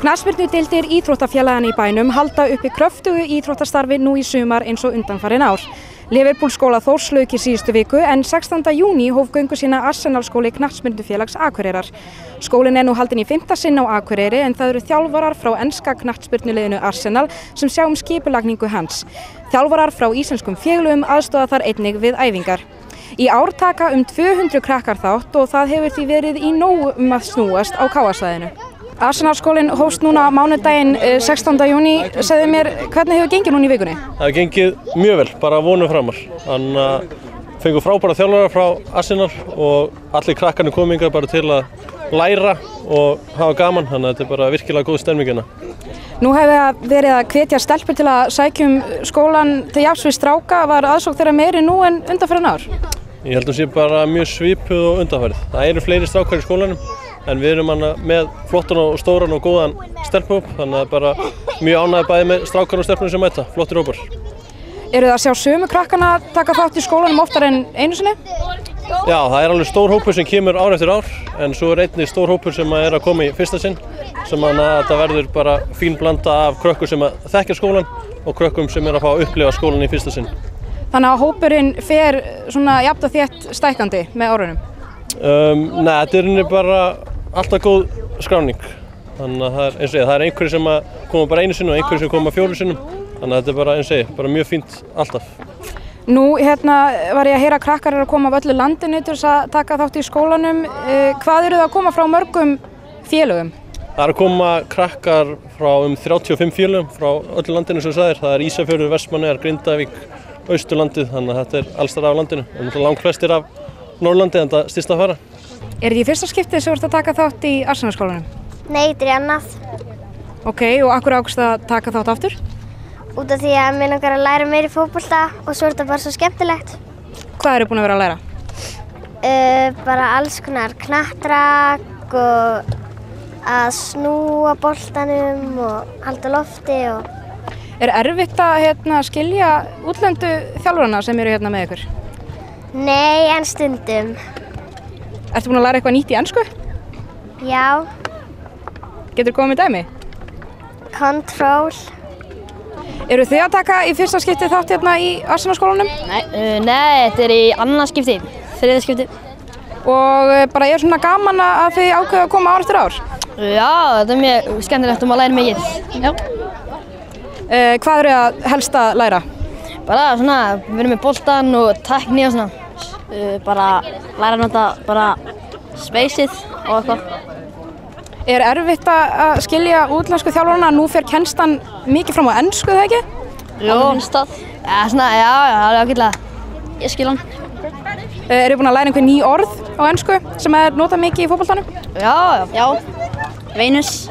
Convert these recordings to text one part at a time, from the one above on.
Knattspyrnudeildir íþróttafélaganna í bænum halda uppi kröftugu íþróttastarfi nú í sumar eins og undanfarin ár. Liverpool-skóla Þórs lauk í síðustu viku en 16. júní hóf göngu sína Arsenal-skóli Knattspyrnufélags Akureyrar. Skólinn er nú haldinn í 5. sinn á Akureyri en það eru þjálfarar frá enska knattspyrnuliðinu Arsenal sem sjá skipulagningu hans. Þjálfarar frá íslenskum félögum aðstoða þar einnig við æfingar. Í ár taka 200 krakkar þátt og það hefur því verið í nógu að snúast á KA-svæðinu. Arsenal-skólinn hófst núna mánudaginn 16. júní. Segðu mér, hvernig hefur gengið núna í vikunni? Það hefur gengið mjög vel, bara vonum framar. Þannig að fengum frábæra þjálfara frá Arsenal og allir krakkarnir komu hingað bara til að læra og hafa gaman, þannig að þetta er bara virkilega góð stemningina. Nú hefur verið að hvetja stelpur til að sækja skólann til jafns við stráka. Var aðsókn þeirra meiri nú en undanfarin ár? Ég held að það sé bara mjög svipuð og undanfarið. Það eru fleiri strákar í skólanum, en við erum með flottan og stóran og góðan stelpnahóp, þannig að bara mjög ánægður bæði með strákar og stelpur sem mæta, flottir hópar. Eru það að sjá sömu krakkana taka þátt í skólanum oftar en einu sinni? Já, það er alveg stór hópur sem kemur ár eftir ár, en svo er einnig stór hópur sem er að koma í fyrsta sinn, sem að þetta verður bara fín blanda af krökkum sem þekkja skólan og krökkum sem er að fá að upplifa skólan í fyrsta sinn. Þannig að hópurinn fer svona jafnt og þétt stækkandi með árunum? Nei, þetta er bara alltaf góð skráning. Þannig að það er einhverjir sem koma bara einu sinni og einhverjir sem koma 4 sinnum. Þannig að þetta er bara, bara mjög fínt alltaf. Nú var ég að heyra að krakkar eru að koma af öllu landinu til þess að taka þátt í skólanum. Hvað eru það að koma frá mörgum félögum? Það eru að koma krakkar frá 35 félögum frá öllu landinu sem þú sagðir. Það er Ísafjörður, Vestmannaeyjar, Grindavík, Austurlandið, þannig að þetta er alls staðar af landinu. Það er langflestir af Norðurlandi en það styst að fara. Er þetta í fyrsta skiptið sem þú ert að taka þátt í Arsenal-skólanum? Nei, þetta er í annað. Ok, og af hverju ákvaðstu að taka þátt aftur? Út af því að mig langar að læra meira í fótbolta og svo er þetta bara svo skemmtilegt. Hvað eru búin að vera að læra? Bara alls konar knattrak og að snúa boltanum og halda lofti og... Er erfitt að skilja útlendu þjálfarana sem eru með ykkur? Nei, en stundum. Ertu búin að læra eitthvað nýtt í ensku? Já. Getur komið með dæmi? Control. Eru þið að taka í fyrsta skipti þátt í Arsenal-skólanum? Nei, þetta er í annað skipti, 3. skipti. Og bara er svona gaman að þið ákveða að koma ár eftir ár? Já, þetta er mjög skemmtilegt og maður lærir mikið. Já. Hvað eru að helst að læra? Bara svona, við erum með boltan og tækni og svona. Bara læra að nota bara spacið og eitthvað. Er erfitt að skilja útlensku þjálfarana? Nú fer kennslan mikið fram á ensku, eða ekki? Jú. Já, það er ágætlega. Ég skil hann. Eru búin að læra einhver ný orð á ensku sem er notað mikið í fótboltanum? Já. Venus.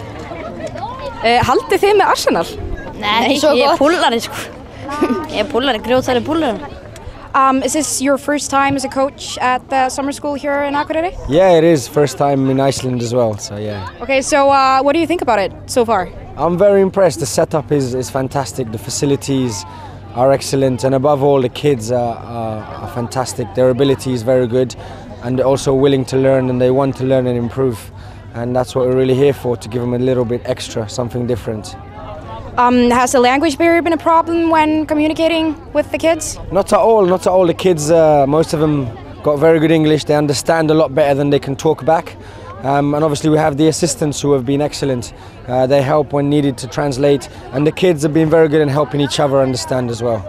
Haldið þið með Arsenal? Nei, ég er púllari sko. Ég er púllari, grjótari púllari. Is this your first time as a coach at the summer school here in Akureyri? Yeah, it is. First time in Iceland as well, so yeah. Okay, so what do you think about it so far? I'm very impressed. The setup is fantastic. The facilities are excellent, and above all, the kids are fantastic. Their ability is very good, and also willing to learn, and they want to learn and improve. And that's what we're really here for, to give them a little bit extra, something different. Has the language barrier been a problem when communicating with the kids? Not at all, not at all. The kids, most of them got very good English. They understand a lot better than they can talk back. And obviously we have the assistants who have been excellent. They help when needed to translate. And the kids have been very good in helping each other understand as well.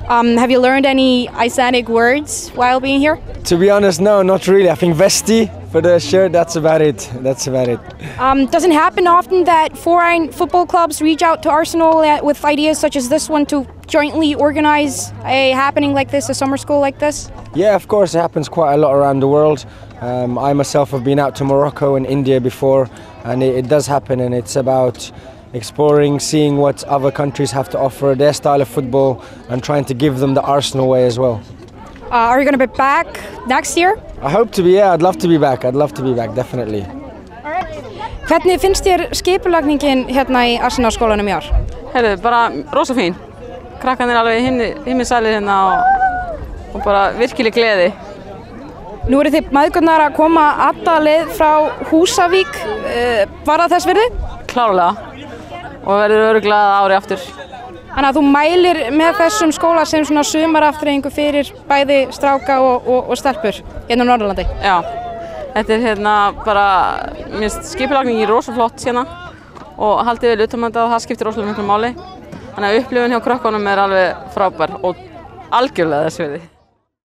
Have you learned any Icelandic words while being here? To be honest, no, not really. I think vesti for the shirt, that's about it. That's about it. Does it happen often that foreign football clubs reach out to Arsenal with ideas such as this one to jointly organize a happening like this, a summer school like this? Yeah, of course, it happens quite a lot around the world. I myself have been out to Morocco and India before, and it does happen, and it's about exploring, seeing what other countries have to offer, their style of football, and trying to give them the Arsenal way as well. Are you going to be back next year? I hope to be, yeah, I'd love to be back. I'd love to be back, definitely. Hvernig finnst þér skipulagningin í Arsenal-skólanum í ár? Heyrðu, bara rosa fín. Krakkarnir alveg himminsælir og bara virkileg gleði. Nú þið mæðgurnar að koma alla leið frá Húsavík. Var það þess virði? klárlega og verður örugglega ári aftur. Þannig að þú mælir með þessum skóla sem svona sumarafþreyingu fyrir bæði stráka og stelpur hérna á Norðurlandi? Já, þetta bara, mér finnst skipulagningin rosa flott hérna og haldið vel utan um þetta og það skiptir rosalega miklu máli. Þannig að upplifun hjá krökkunum alveg frábær og algjörlega þess virði.